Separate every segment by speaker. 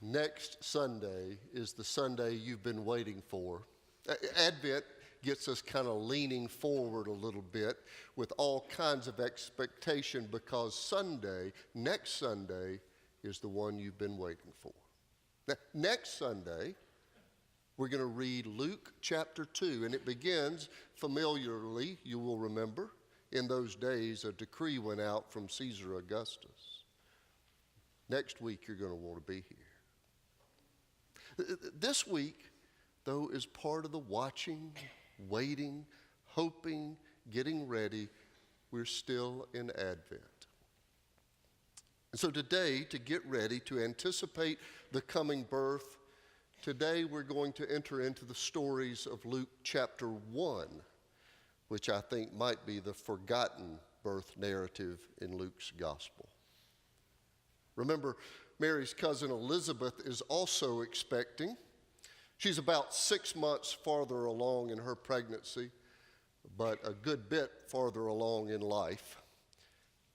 Speaker 1: Next Sunday is the Sunday you've been waiting for. Advent gets us kind of leaning forward a little bit with all kinds of expectation because next Sunday, is the one you've been waiting for. Now, next Sunday, we're going to read Luke chapter 2, and it begins familiarly, you will remember. In those days, a decree went out from Caesar Augustus. Next week, you're going to want to be here. This week, though, is part of the watching, waiting, hoping, getting ready. We're still in Advent. And so today, to get ready, to anticipate the coming birth, today we're going to enter into the stories of Luke chapter 1, which I think might be the forgotten birth narrative in Luke's gospel. Remember, Mary's cousin Elizabeth is also expecting. She's about 6 months farther along in her pregnancy, but a good bit farther along in life.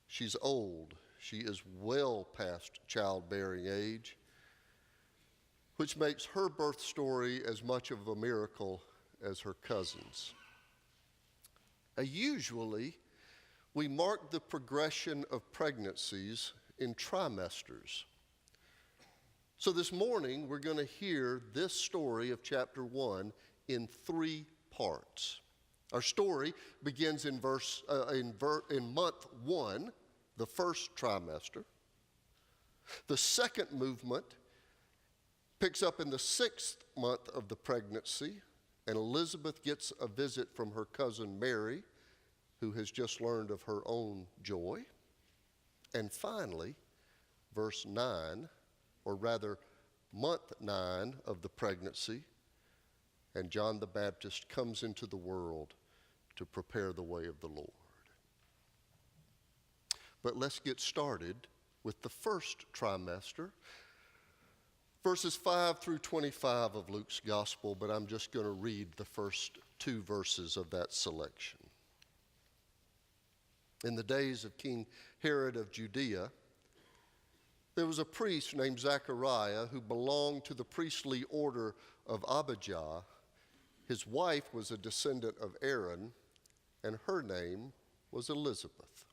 Speaker 1: She's old. She is well past childbearing age, which makes her birth story as much of a miracle as her cousin's. Usually, we mark the progression of pregnancies in trimesters. So this morning, we're going to hear this story of chapter 1 in 3 parts. Our story begins in month 1, the first trimester. The second movement picks up in the 6th month of the pregnancy, and Elizabeth gets a visit from her cousin Mary, who has just learned of her own joy. And finally, verse 9, or rather month 9 of the pregnancy, and John the Baptist comes into the world to prepare the way of the Lord. But let's get started with the first trimester, verses 5 through 25 of Luke's gospel, but I'm just going to read the first 2 verses of that selection. In the days of King Herod of Judea, there was a priest named Zechariah who belonged to the priestly order of Abijah. His wife was a descendant of Aaron, and her name was Elizabeth.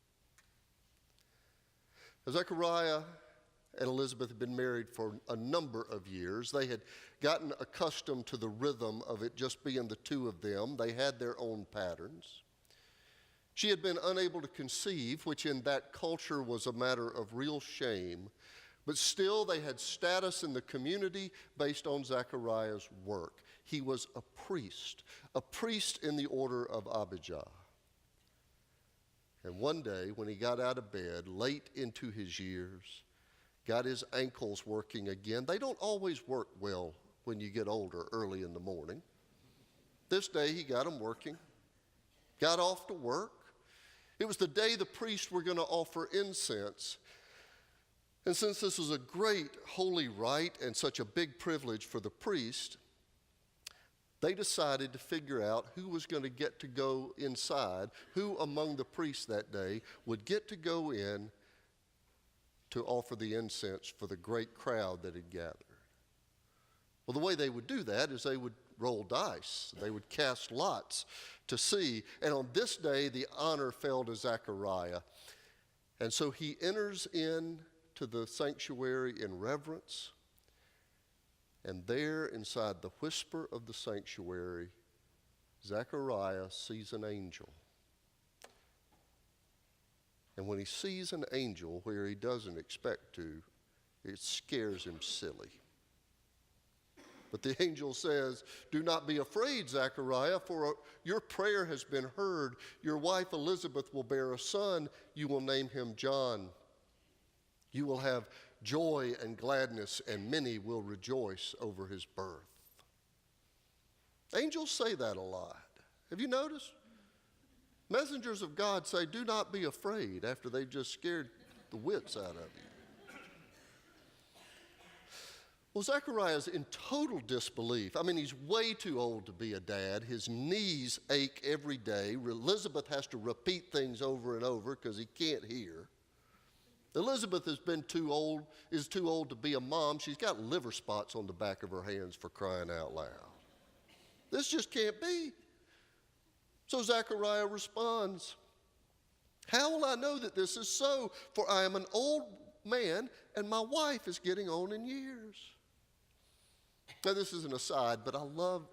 Speaker 1: Zechariah and Elizabeth had been married for a number of years. They had gotten accustomed to the rhythm of it just being the two of them. They had their own patterns. She had been unable to conceive, which in that culture was a matter of real shame, but still they had status in the community based on Zechariah's work. He was a priest in the order of Abijah. And one day when he got out of bed, late into his years, got his ankles working again. They don't always work well when you get older early in the morning. This day he got them working, got off to work. It was the day the priests were going to offer incense. And since this was a great holy rite and such a big privilege for the priest, they decided to figure out who was going to get to go inside, who among the priests that day would get to go in to offer the incense for the great crowd that had gathered. Well, the way they would do that is they would roll dice. They would cast lots to see. And on this day, the honor fell to Zechariah. And so he enters in to the sanctuary in reverence. And there, inside the whisper of the sanctuary, Zechariah sees an angel. And when he sees an angel where he doesn't expect to, it scares him silly. But the angel says, "Do not be afraid, Zechariah, for your prayer has been heard. Your wife Elizabeth will bear a son. You will name him John. You will have joy and gladness, and many will rejoice over his birth." Angels say that a lot. Have you noticed? Messengers of God say, "Do not be afraid," after they've just scared the wits out of you. Well, Zechariah's in total disbelief. I mean, he's way too old to be a dad. His knees ache every day. Elizabeth has to repeat things over and over because he can't hear. Elizabeth is too old to be a mom. She's got liver spots on the back of her hands, for crying out loud. This just can't be. So Zechariah responds, how will I know that this is so? For I am an old man and my wife is getting on in years. Now this is an aside, but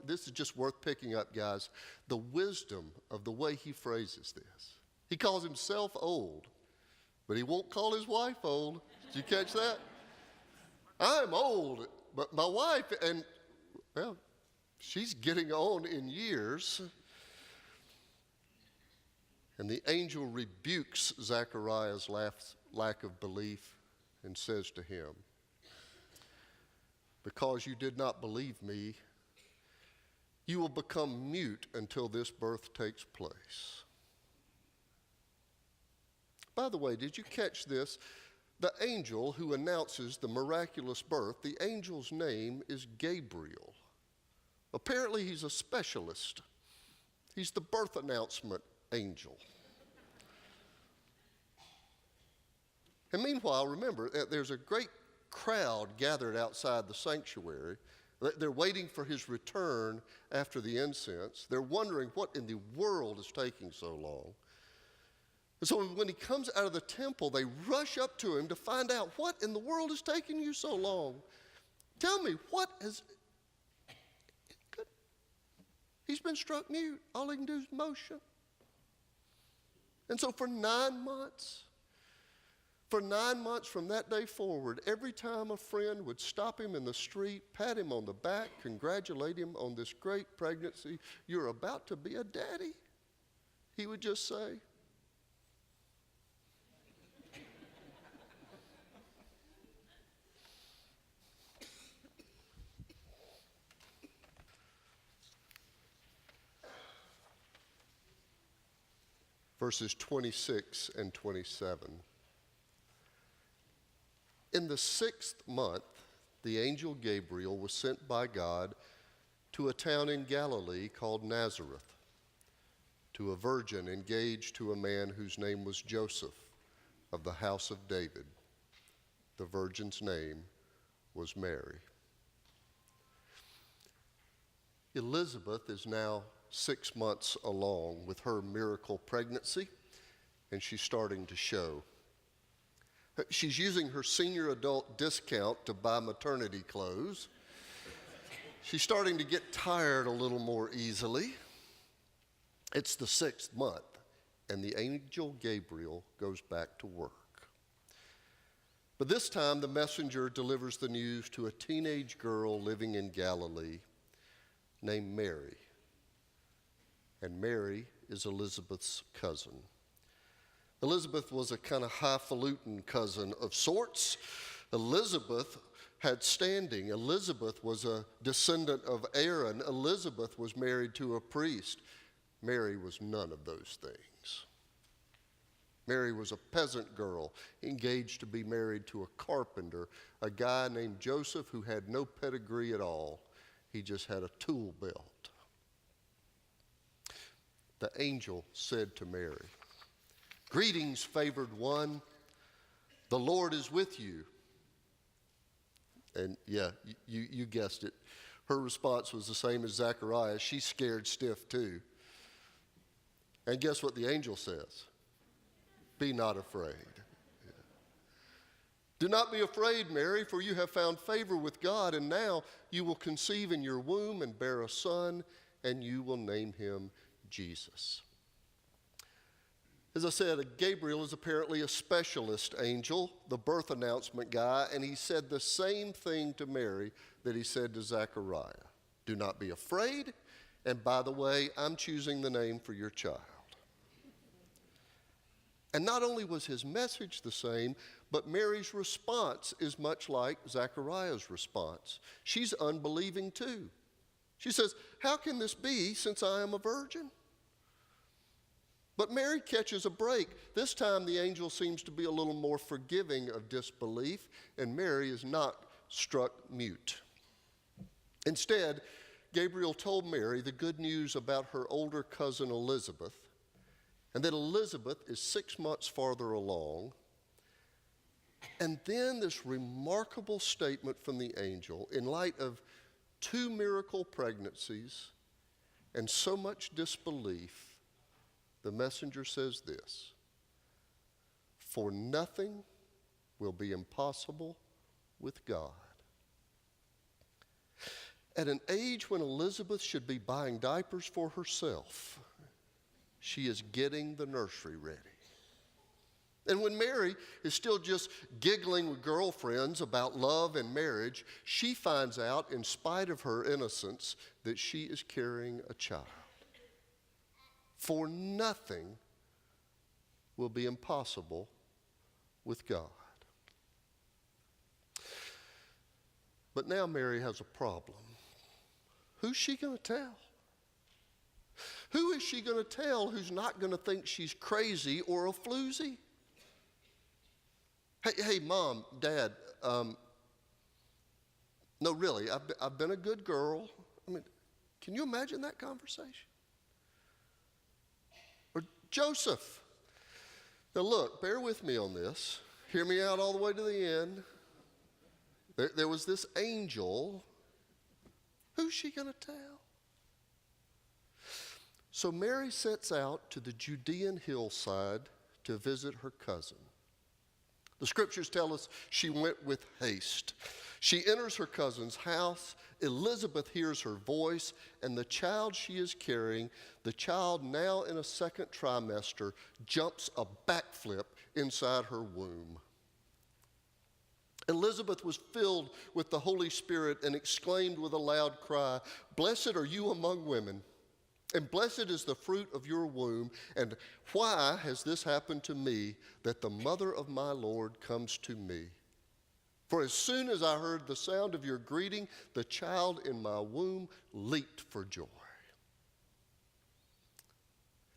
Speaker 1: this is just worth picking up, guys, the wisdom of the way he phrases this. He calls himself old, but he won't call his wife old. Did you catch that? I'm old, but my wife, and well, she's getting on in years. And the angel rebukes Zechariah's lack of belief and says to him, because you did not believe me, you will become mute until this birth takes place. By the way, did you catch this? The angel who announces the miraculous birth, the angel's name is Gabriel. Apparently he's a specialist. He's the birth announcement angel. And meanwhile, remember, there's a great crowd gathered outside the sanctuary. They're waiting for his return after the incense. They're wondering what in the world is taking so long. And so when he comes out of the temple, they rush up to him to find out what in the world is taking you so long. Tell me, what has... He's been struck mute. All he can do is motion. And so for 9 months from that day forward, every time a friend would stop him in the street, pat him on the back, congratulate him on this great pregnancy, you're about to be a daddy, he would just say, verses 26 and 27. In the 6th month, the angel Gabriel was sent by God to a town in Galilee called Nazareth, to a virgin engaged to a man whose name was Joseph, of the house of David. The virgin's name was Mary. Elizabeth is now 6 months along with her miracle pregnancy, and she's starting to show. She's using her senior adult discount to buy maternity clothes. She's starting to get tired a little more easily. It's the 6th month, and the angel Gabriel goes back to work. But this time, the messenger delivers the news to a teenage girl living in Galilee named Mary. And Mary is Elizabeth's cousin. Elizabeth was a kind of highfalutin cousin of sorts. Elizabeth had standing. Elizabeth was a descendant of Aaron. Elizabeth was married to a priest. Mary was none of those things. Mary was a peasant girl engaged to be married to a carpenter, a guy named Joseph who had no pedigree at all. He just had a tool belt. The angel said to Mary, "Greetings, favored one. The Lord is with you." And yeah, you guessed it. Her response was the same as Zechariah. She's scared stiff too. And guess what the angel says? Be not afraid. Yeah. Do not be afraid, Mary, for you have found favor with God, and now you will conceive in your womb and bear a son, and you will name him Jesus. As I said, Gabriel is apparently a specialist angel, the birth announcement guy, and he said the same thing to Mary that he said to Zechariah. Do not be afraid, and by the way, I'm choosing the name for your child. And not only was his message the same, but Mary's response is much like Zechariah's response. She's unbelieving too. She says, "How can this be since I am a virgin?" But Mary catches a break. This time the angel seems to be a little more forgiving of disbelief, and Mary is not struck mute. Instead, Gabriel told Mary the good news about her older cousin Elizabeth, and that Elizabeth is 6 months farther along, And then this remarkable statement from the angel, in light of 2 miracle pregnancies and so much disbelief, the messenger says this: "For nothing will be impossible with God." At an age when Elizabeth should be buying diapers for herself, she is getting the nursery ready. And when Mary is still just giggling with girlfriends about love and marriage, she finds out, in spite of her innocence, that she is carrying a child. For nothing will be impossible with God. But now Mary has a problem. Who's she going to tell? Who is she going to tell who's not going to think she's crazy or a floozy? Hey, Mom, Dad, no, really, I've been a good girl. I mean, can you imagine that conversation? Or Joseph, now look, bear with me on this. Hear me out all the way to the end. There was this angel. Who's she going to tell? So Mary sets out to the Judean hillside to visit her cousin. The scriptures tell us she went with haste. She enters her cousin's house. Elizabeth hears her voice, and the child she is carrying, the child now in a 2nd trimester, jumps a backflip inside her womb. Elizabeth was filled with the Holy Spirit and exclaimed with a loud cry, "Blessed are you among women, and blessed is the fruit of your womb. And why has this happened to me, that the mother of my Lord comes to me? For as soon as I heard the sound of your greeting, the child in my womb leaped for joy."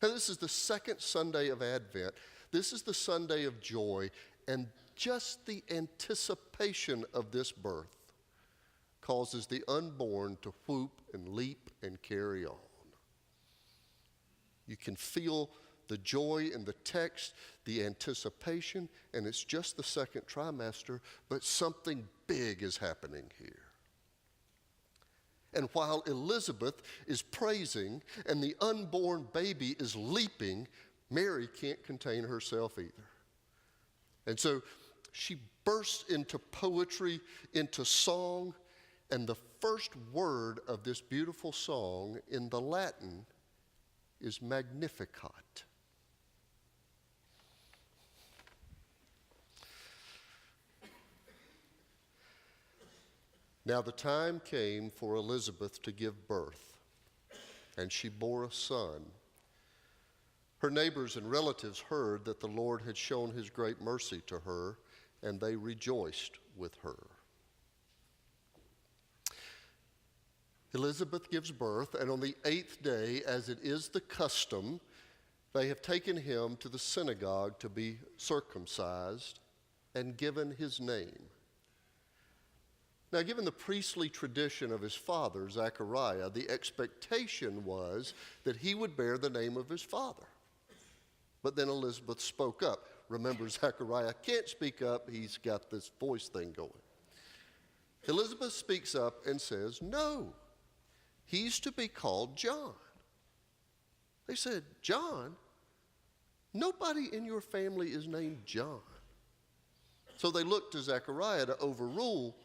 Speaker 1: Now, this is the 2nd Sunday of Advent. This is the Sunday of joy, and just the anticipation of this birth causes the unborn to whoop and leap and carry on. You can feel the joy in the text, the anticipation, and it's just the 2nd trimester, but something big is happening here. And while Elizabeth is praising and the unborn baby is leaping, Mary can't contain herself either. And so she bursts into poetry, into song, and the first word of this beautiful song in the Latin is Magnificat. Now the time came for Elizabeth to give birth, and she bore a son. Her neighbors and relatives heard that the Lord had shown his great mercy to her, and they rejoiced with her. Elizabeth gives birth, and on the 8th day, as it is the custom, they have taken him to the synagogue to be circumcised and given his name. Now, given the priestly tradition of his father, Zechariah, the expectation was that he would bear the name of his father. But then Elizabeth spoke up. Remember, Zechariah can't speak up. He's got this voice thing going. Elizabeth speaks up and says, "No, he's to be called John." They said, "John? Nobody in your family is named John." So they looked to Zechariah to overrule.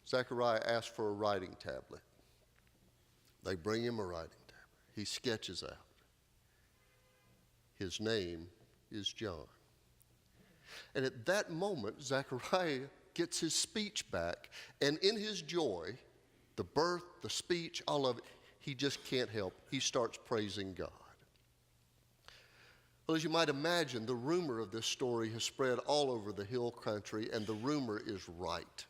Speaker 1: Zechariah asked for a writing tablet. They bring him a writing tablet. He sketches out. His name is John. And at that moment, Zechariah gets his speech back, and in his joy, the birth, the speech, all of it, he just can't help. He starts praising God. Well, as you might imagine, the rumor of this story has spread all over the hill country, and the rumor is right.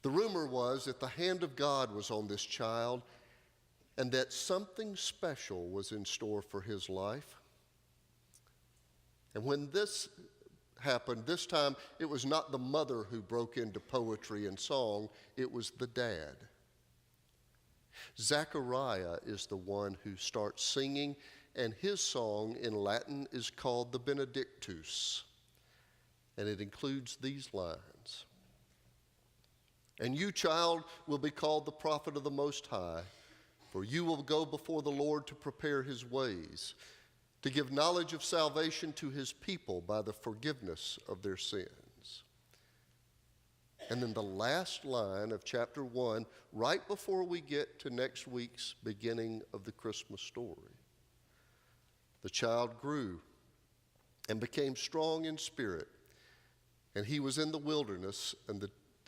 Speaker 1: The rumor was that the hand of God was on this child, and that something special was in store for his life. And when this happened, this time it was not the mother who broke into poetry and song, it was the dad. Zechariah is the one who starts singing, and his song in Latin is called the Benedictus, and it includes these lines. And you, child, will be called the prophet of the Most High, for you will go before the Lord to prepare his ways, to give knowledge of salvation to his people by the forgiveness of their sins. And then the last line of chapter 1, right before we get to next week's beginning of the Christmas story. The child grew and became strong in spirit, and he was in the wilderness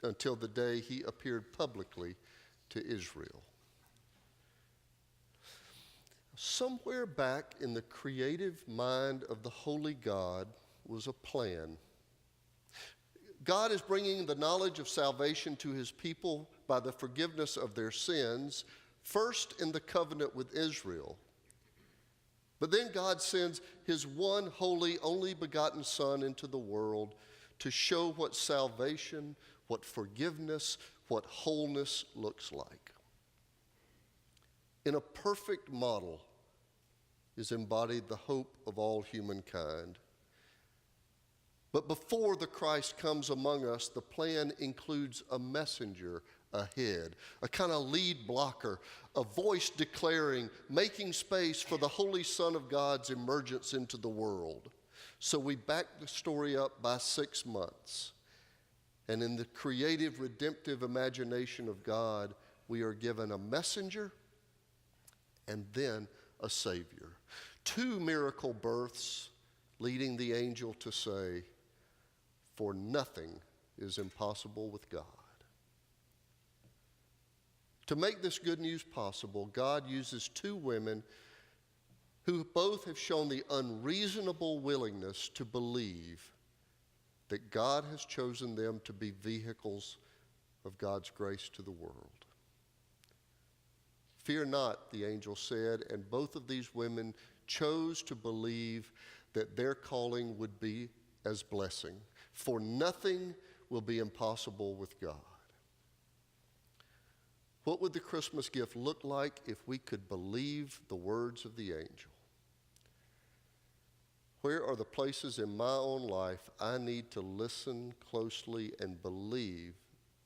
Speaker 1: until the day he appeared publicly to Israel. Somewhere back in the creative mind of the holy God was a plan. God is bringing the knowledge of salvation to his people by the forgiveness of their sins, first in the covenant with Israel. But then God sends his one holy, only begotten Son into the world to show what salvation, what forgiveness, what wholeness looks like. In a perfect model is embodied the hope of all humankind. But before the Christ comes among us, the plan includes a messenger ahead, a kind of lead blocker, a voice declaring, making space for the Holy Son of God's emergence into the world. So we back the story up by 6 months. And in the creative, redemptive imagination of God, we are given a messenger and then a Savior. 2 miracle births leading the angel to say, "For nothing is impossible with God." To make this good news possible, God uses 2 women who both have shown the unreasonable willingness to believe that God has chosen them to be vehicles of God's grace to the world. "Fear not," the angel said, and both of these women chose to believe that their calling would be as blessing. For nothing will be impossible with God. What would the Christmas gift look like if we could believe the words of the angel? Where are the places in my own life I need to listen closely and believe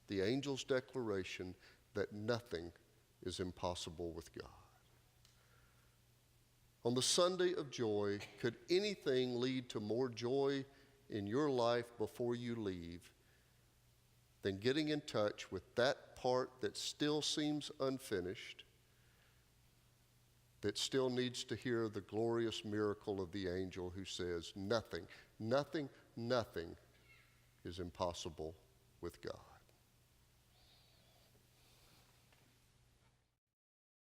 Speaker 1: the angel's declaration that nothing is impossible with God? On the Sunday of joy, could anything lead to more joy in your life before you leave than getting in touch with that part that still seems unfinished, that still needs to hear the glorious miracle of the angel who says, nothing, nothing, nothing is impossible with God.